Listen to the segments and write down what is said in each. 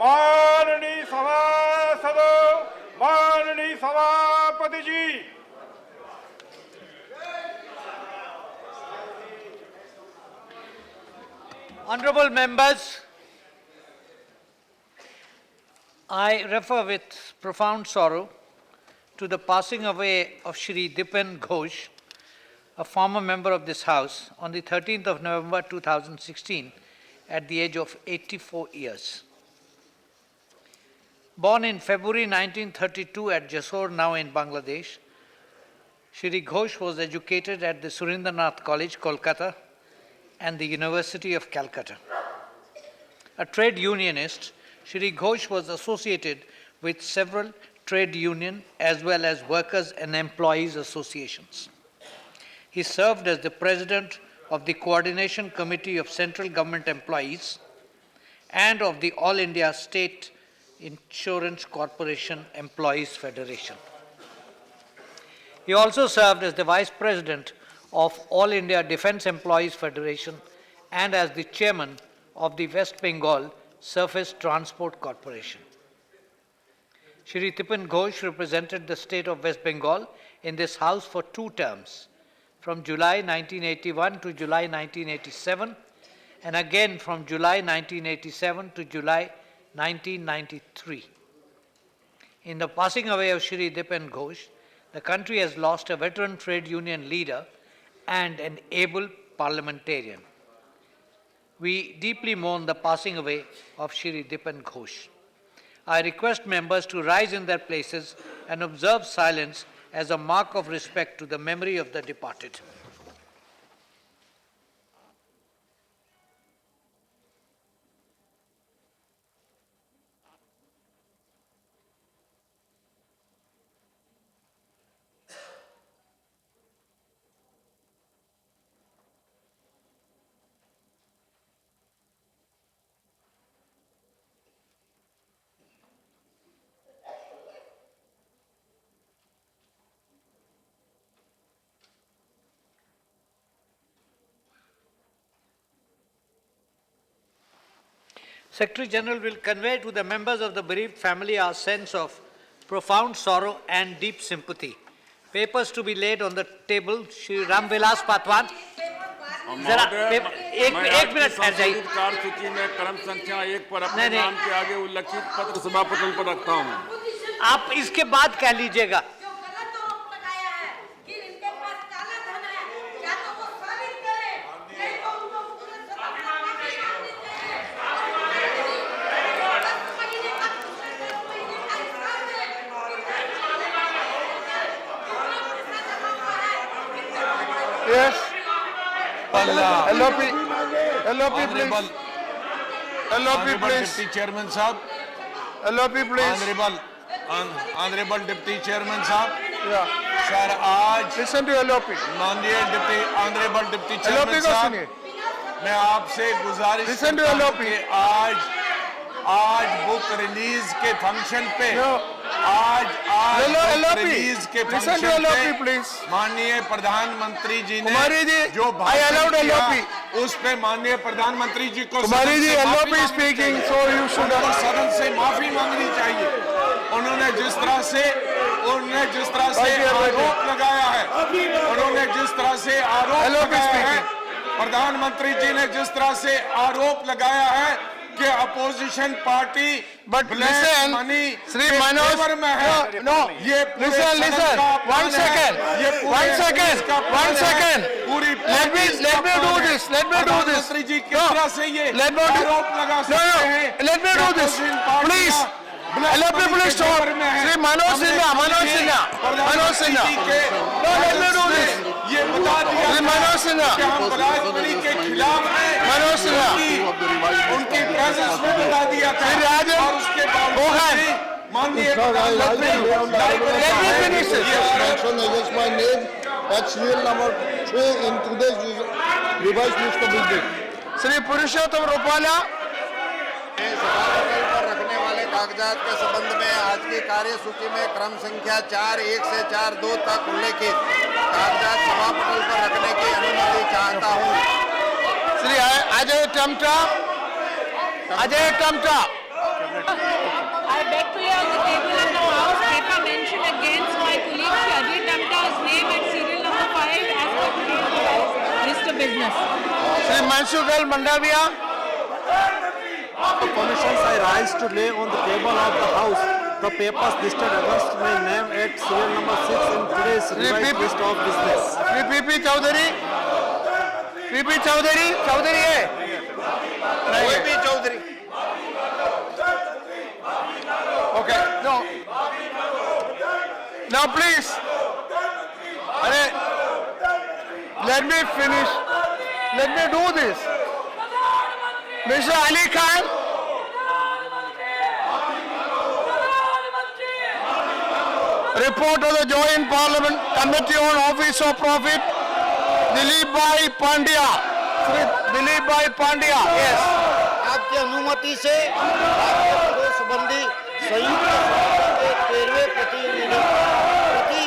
माननीय सभासदों, माननीय सभापति जी, Honorable members, I refer with profound sorrow to the passing away of Shri Dipen Ghosh, a former member of this House, on the 13th of November 2016 at the age of 84 years. Born in February 1932 at Jessore, now in Bangladesh, Shri Ghosh was educated at the Surendranath College, Kolkata, and the University of Calcutta. A trade unionist, Shri Ghosh was associated with several trade union as well as workers and employees associations. He served as the president of the Coordination Committee of Central Government Employees and of the All India State Insurance Corporation Employees Federation. He also served as the vice president of All India Defence Employees Federation and as the chairman of the West Bengal Surface Transport Corporation. Shri Dipen Ghosh represented the state of West Bengal in this House for 2 terms, from July 1981 to July 1987, and again from July 1987 to July 1993. In the passing away of Shri Dipen Ghosh, the country has lost a veteran trade union leader and an able parliamentarian. We deeply mourn the passing away of Shri Dipen Ghosh. I request members to rise in their places and observe silence as a mark of respect to the memory of the departed. Secretary General will convey to the members of the bereaved family our sense of profound sorrow and deep sympathy. Papers to be laid on the table. Shri Ram Vilas Paswan. जरा एक minute ठहर जाइए। सूची में क्रम संख्या 1 पर अपने नाम के आगे उल्लिखित पत्र सभापति पर रखता हूं। आप इसके बाद कह लीजिएगा। yes, LOP, please, LOP, please, Deputy Chairman साहब, LOP, please, Honorable Deputy Chairman साहब, yeah, सर आज listen to LOP, माननीय Honorable Deputy Chairman साहब, मैं आपसे गुजारिश listen to करता हूं LOP, कि आज बुक रिलीज के फंक्शन पे आज बुक रिलीज के फंक्शन पे माननीय प्रधानमंत्री जी ने जो भाषण किया उस पे माननीय प्रधानमंत्री जी को स्पीकिंग सो यू शुड सदन से माफी मांगनी चाहिए। उन्होंने जिस तरह से आरोप लगाया है प्रधानमंत्री जी ने जिस तरह से आरोप लगाया है कि opposition party but listen Shri Manoj no listen one second पूरी लेट मी डू दिस प्रधानमंत्री जी किस तरह से ये आरोप लगा सकते हैं let me do this please LOP please stop Shri Manoj Sinha no let me do this ये बता दिया श्री मनोज सिन्हा कि हम बलात्कारी के खिलाफ हैं मनोज सिन्हा उनकी प्रेजेंस में बता दिया था और उसके बाद माननीय against my name at serial number 3 in today's revised list of business. Shri पुरुषोत्तम रूपाला पर रखने वाले कागजात के संबंध में आज की कार्यसूची में क्रम संख्या 4(1) से 4(2) तक उल्लेखित कागजात सभापटल पर रखने की अनुमति चाहता हूं। Shri Ajay Tamta I beg to lay on the table in the House paper mention against my colleague Shajit Damta's name at serial number 5 as per today's list of business. Shri Mansukh Mandavia. Commissions I rise to lay on the table of the House the papers listed against my name at serial number 6 in today's revised list of business. Shri P.P. Chowdhury. P.P. Chowdhury. Chowdhury है? नहीं है. Chaudhary Okay. No. Now please. अरे, let me finish. Let me do this. Mr. Ali Khan. Report of the Joint Parliament Committee on Office of Profit. Dilip Bhai Pandya. Shri Dilip Bhai Pandya. Yes. आपकी अनुमति से राष्ट्रीय संबंधी संयुक्त के 13वें प्रति अंग्रेजी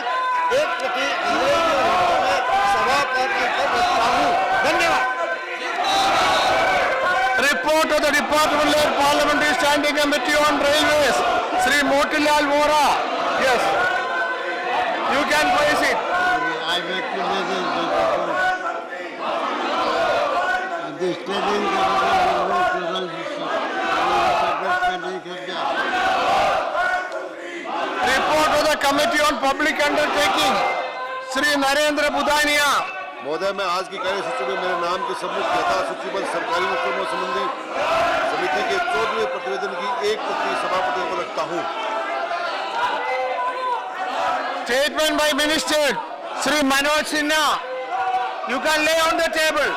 में सभा पर रखता हूँ. धन्यवाद. Report of the Department-led Parliamentary Standing Committee on Railways, Shri Motilal Vora. Yes, you can place it. I beg to lay this report. The standing Report of the Committee on Public Undertaking, Shri Narendra Budania. महोदय, मैं आज की कार्यसूची में मेरे नाम के सम्मुख यथा सूचीबद्ध सरकारी उपक्रमों संबंधी समिति के 14वें प्रतिवेदन की एक प्रति सभापति को रखता हूँ. Statement by Minister Shri Manoj Sinha. You can lay on the table.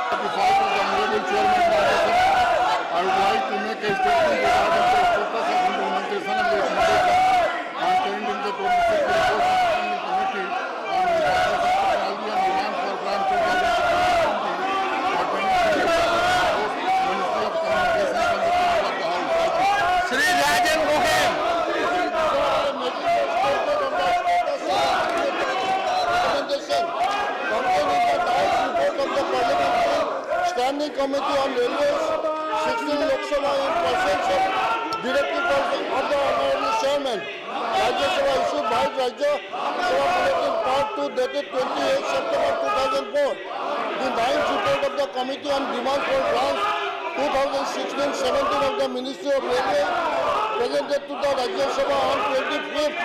Before the Honorable Chairman, I would like to make a statement regarding the status of implementation of the agenda contained in the 26th report of the Standing Committee on Technology and Demand for Grant 2016 Ministry of Communications and the People of the House. Shri Rajan Gohel. Standing Committee on Railways, 16 Lok Sabha in presence of Directive of the Honorable Chairman. Rajya Sabha issued by Rajya Sabha Bulletin Part 2 dated 28 September 2004. The ninth report of the Committee on Demand for Grants 2016-17 of the Ministry of Railways presented to the Rajya Sabha on 25th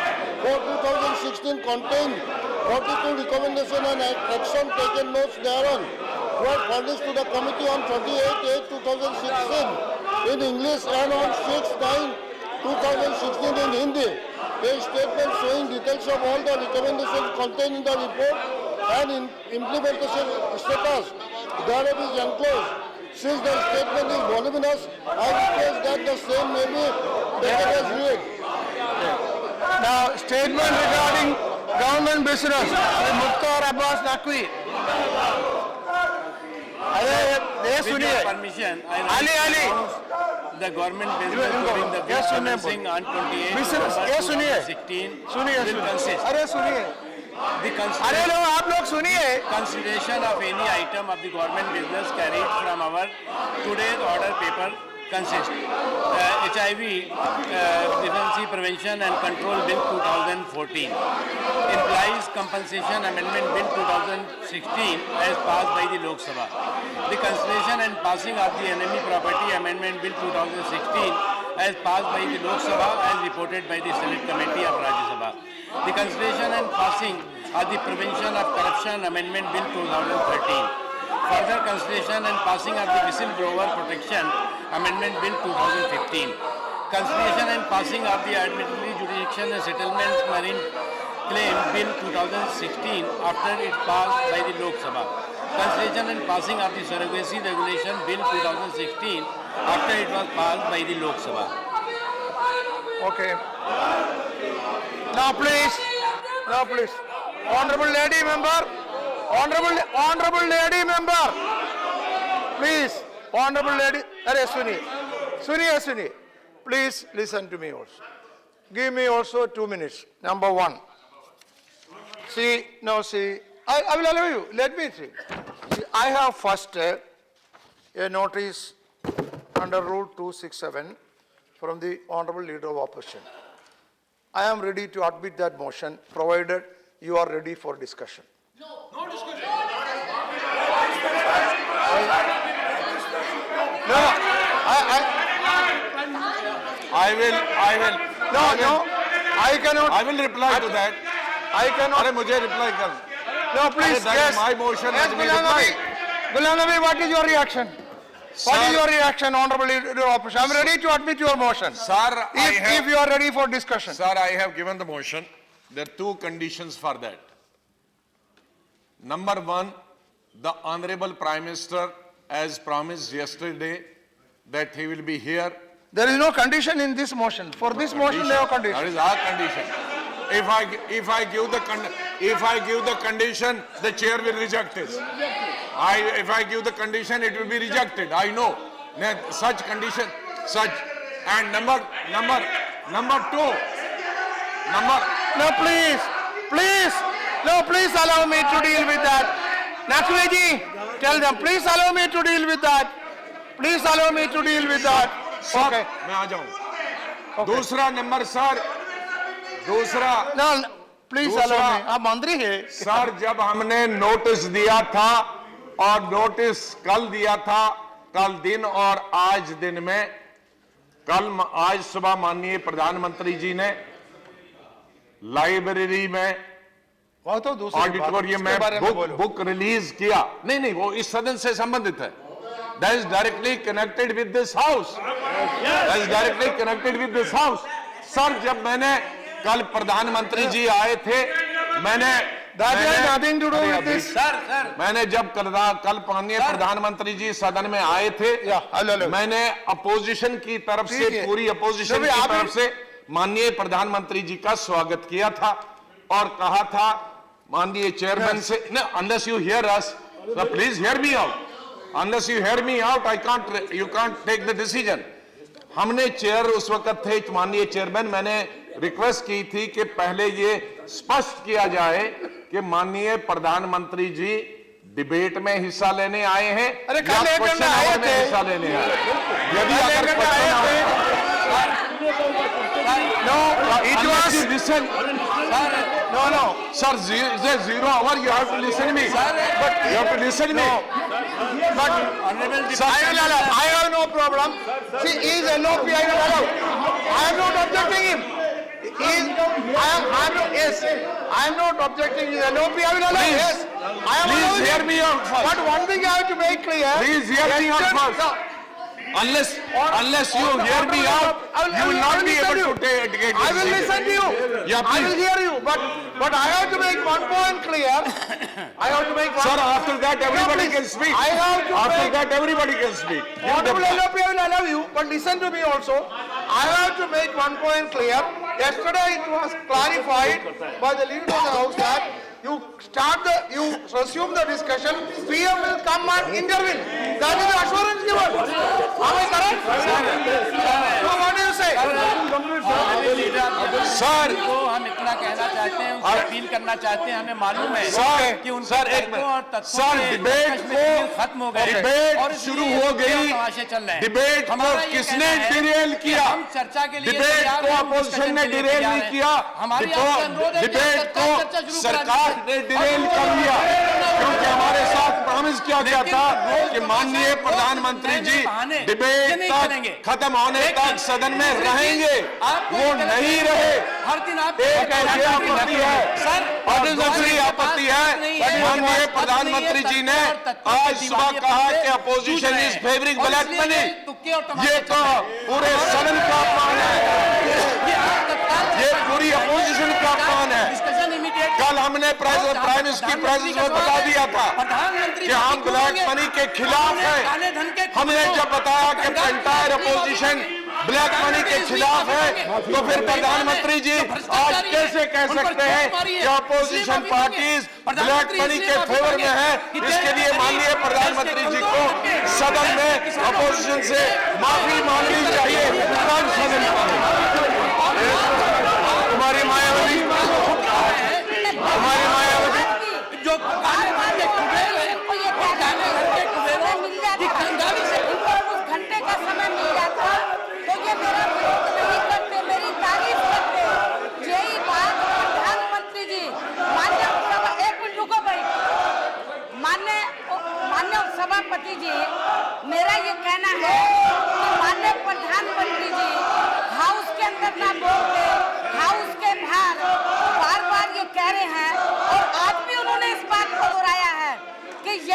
for 2016 contained 42 recommendations and action taken notes thereon were furnished to the committee on 28/8/2016 in English and on 6/9/2016 in Hindi. A statement showing details of all the recommendations contained in the report and in implementation status thereof is enclosed. Since the statement is voluminous, I request that the same may be taken as read. Now, statement regarding government business, Shri Mukhtar Abbas Naqvi. अरे ये सुनिए. Permission, Ali. the government business during the Yes, week सुनिए. commencing on 28 Business, ये सुनिए. 2016 will consist. अरे सुनिए. The अरे लो आप लोग सुनिए. consideration of any item of the government business carried from our today's order paper consist HIV Deficiency Prevention and Control Bill 2014, Employees Compensation Amendment Bill 2016 as passed by the Lok Sabha, the consideration and passing of the Enemy Property Amendment Bill 2016 as passed by the Lok Sabha as reported by the Select Committee of Rajya Sabha, the consideration and passing of the Prevention of Corruption Amendment Bill 2013, further consideration and passing of the Whistleblower Protection Amendment Bill 2015, consideration and passing of the Administrative Jurisdiction and Settlements Marine Claim Bill 2016 after it passed by the Lok Sabha, consideration and passing of the Surrogacy Regulation Bill 2016 after it was passed by the Lok Sabha. Okay. Now please. Honorable lady member. Honorable lady member. Please. Honorable lady. अरे सुनिए. Please listen to me also. Give me also 2 minutes. Number one. See. I will allow you. Let me see. I have first a notice under Rule 267 from the Honorable Leader of Opposition. I am ready to admit that motion, provided you are ready for discussion. No discussion. No, I will. I cannot. I will reply to that. I cannot. अरे मुझे reply कर. No, please, that yes. is my motion, Yes, let me Ghulam reply. Nabi. Ghulam Nabi, what is your reaction? What is your reaction, Honorable Leader of Opposition? I am ready to admit your motion. Sir, If you are ready for discussion. Sir, I have given the motion. There are two conditions for that. Number one, the Honorable Prime Minister, as promised yesterday, that he will be here. There is no condition in this motion. For this motion, there are That conditions. is our condition. If I give the condition, the chair will reject it. If I give the condition, it will be rejected. I know. Such condition, such. And number two. No, please allow me to deal with that. Naqvi ji, tell them, please allow me to deal with that. Please allow me to deal with that. Okay. मैं आ जाऊं. दूसरा number sir. दूसरा. No, please allow me. आप मंत्री हैं. Sir जब हमने notice दिया था और नोटिस कल दिया था, कल दिन और आज दिन में, आज सुबह माननीय प्रधानमंत्री जी ने लाइब्रेरी में ऑडिटोरियम में बुक रिलीज किया. नहीं वो इस सदन से संबंधित है. That is directly connected with this house. Sir जब मैंने कल प्रधानमंत्री जी आए थे, मैंने जब कल माननीय प्रधानमंत्री जी सदन में आए थे, मैंने अपोजिशन की तरफ से, पूरी अपोजिशन की तरफ से माननीय प्रधानमंत्री जी का स्वागत किया था और कहा था माननीय चेयरमैन से, unless you hear us, so please hear me out. Unless you hear me out, you can't take the decision. हमने चेयर उस वक्त थे माननीय चेयरमैन, मैंने रिक्वेस्ट की थी कि पहले ये स्पष्ट किया जाए कि माननीय प्रधानमंत्री जी डिबेट में हिस्सा लेने आए हैं या क्वेश्चन आवर में हिस्सा लेने आए. यदि अगर Sir, 0 hour, you have to listen to me. But you have to listen to me. But I have no problem. See, he is LOP, I will allow. I am not objecting him. I am not objecting his LOP, I will allow. Yes, I am allowing. Please hear me out first. But one thing I have to make clear. Please hear me out first. Unless you hear me out, you will not be able to take it. I will listen to you. Yeah, I will hear you. But I have to make one point clear. I have to make one. Sir, after that everybody can speak. I have to after make, that everybody can speak. Honorable LOP, I will allow you, but listen to me also. I have to make one point clear. Yesterday it was clarified by the leader of the house that you resume the discussion, PM will come and intervene. That is the assurance given. Am I correct? So what do you say? Sir, को हम इतना कहना चाहते हैं, उनसे appeal करना चाहते हैं. हमें मालूम है कि उनके तर्कों और तथ्यों से खत्म हो गए डिबेट शुरू हो गई. चल रहे हैं. डिबेट को किसने डिरेल किया? हम चर्चा के लिए डिबेट को अपोजिशन ने डिरेल नहीं किया. डिबेट को सरकार ने डिरेल कर लिया, क्योंकि हमारे साथ प्रॉमिस किया गया था कि माननीय प्रधानमंत्री जी डिबेट तक खत्म होने तक सदन में रहेंगे. वो नहीं रहे. हर दिन आप एक ऐसी आपत्ति है और दूसरी आपत्ति है, माननीय प्रधानमंत्री जी ने आज सुबह कहा कि opposition is favouring black money. ये तो पूरे सदन का अपमान है, ये पूरी अपोजिशन का अपमान है. कल हमने प्राइम मिनिस्टर की प्रेजेंस में बता दिया था कि हम ब्लैक मनी के खिलाफ हैं. हमने जब बताया कि एंटायर अपोजिशन ब्लैक मनी के खिलाफ है, तो फिर प्रधानमंत्री जी आज कैसे कह सकते हैं कि अपोजिशन पार्टीज ब्लैक मनी के फेवर में है? इसके लिए माननीय प्रधानमंत्री जी को सदन में अपोजिशन से माफी मांगनी चाहिए. हमारी मायावती जो घंटे का समय मिल जाता तो ये मेरा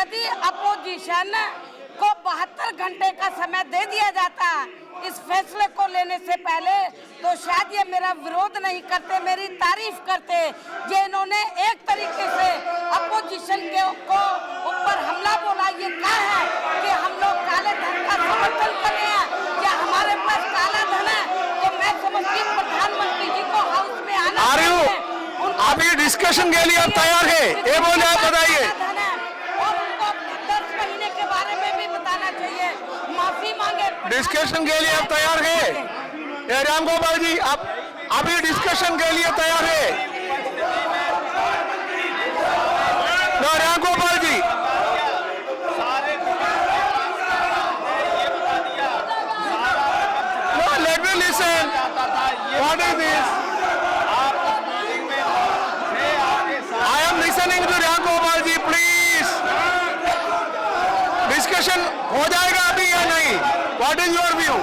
यदि अपोजिशन को 72 घंटे का समय दे दिया जाता इस फैसले को लेने से पहले, तो शायद ये मेरा विरोध नहीं करते, मेरी तारीफ करते। ये इन्होंने एक तरीके से अपोजिशन के को ऊपर हमला बोला। ये क्या है कि हम लोग काले धन का समर्थन कर रहे हैं या हमारे पास काला धन है? तो मैं समझती हूँ प्रधानमंत्री जी को हाउस में आना चाहिए। अभी डिस्कशन के लिए आप तैयार है? ये बोले आप बताइए। और उनको 10 महीने के बारे में भी बताना चाहिए, माफी मांगे। डिस्कशन के लिए आप तैयार है? ये राम गोपाल जी, आप अभी डिस्कशन के लिए तैयार है? No Ram Gopal ji, no let me listen. What is this? I am listening to Ram Gopal ji, please. Discussion हो जाएगा अभी या नहीं? What is your view?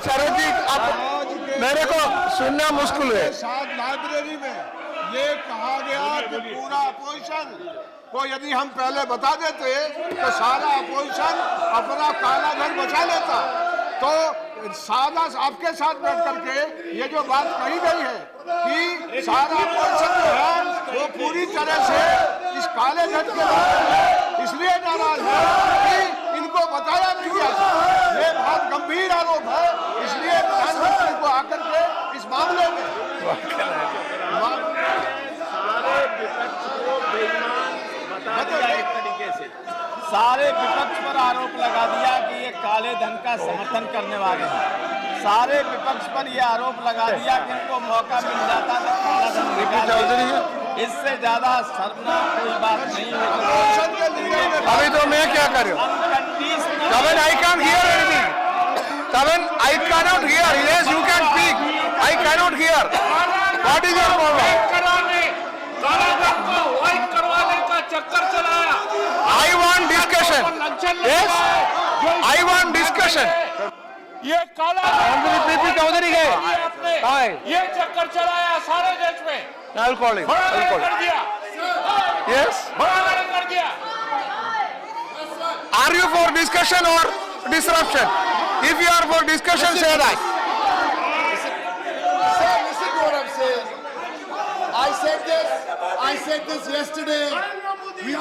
Sharad ji, आप मेरे को सुनना मुश्किल है। साथ लाइब्रेरी में ये कहा गया कि पूरा अपोजिशन को यदि हम पहले बता देते तो सारा अपोजिशन अपना काला धन बचा लेता। तो सादा आपके साथ बैठ करके ये जो बात कही गई है कि सारा अपोजिशन जो है वो पूरी तरह से इस काले धन के बारे इसलिए नाराज है कि इनको बताया नहीं गया था। ये बहुत गंभीर आरोप है, इसलिए प्रधानमंत्री को आकर के इस मामले में सारे विपक्ष पर आरोप लगा दिया कि ये काले धन का समर्थन करने वाले हैं। सारे विपक्ष पर ये आरोप लगा दिया कि इनको मौका मिल जाता तो काला धन निकाल। इससे ज्यादा शर्मनाक कोई बात नहीं है। अभी तो मैं क्या करूं? Tavan, I can't hear anything. Tavan, I cannot hear. Yes, you can speak. I cannot hear. What is your problem? I want discussion. Yes, I want discussion. ये काला पीपी चौधरी गए। ये चक्कर चलाया सारे देश में। I'll call him. I'll call कर him. दिया, Yes. बड़ा कर दिया। Are you for discussion or disruption? If you are for discussion, say that. Sir, listen to what I'm saying. I said this yesterday. We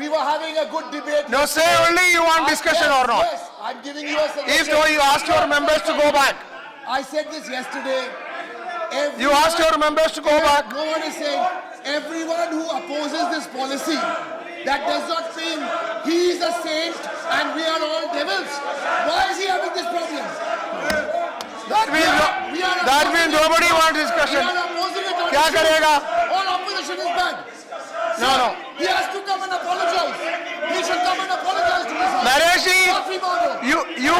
were having a good debate. No, say only you want discussion or not. Yes, I'm giving you a suggestion. If so, you ask your members to go back. I said this yesterday. You ask your members to go back. No one is saying everyone who opposes this policy, that does not mean he is a saint and we are all devils. Why is he having this problem? That means nobody wants discussion. We are opposing it. क्या करेगा? All opposition is bad. No, no. He has to come and apologize. He should come and apologize to this. Naresh ji, Mafi mango. you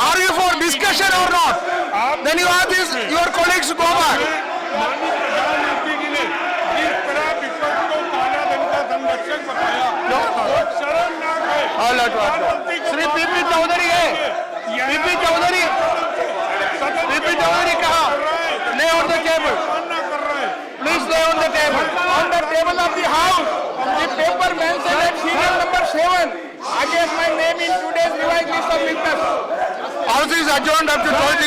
are you for discussion or not? Then you ask your colleagues to go back. प्रधानमंत्री जी ने जिस तरह विपक्ष को काला धन का संरक्षक बताया, वो शर्मनाक है। श्री पीपी चौधरी है। पीपी चौधरी कहा? Lay on the table. Please lay on the table. On the table of the house, the paper mentioned at serial number 7 against my name in today's revised list of witnesses. House is adjourned up to 12.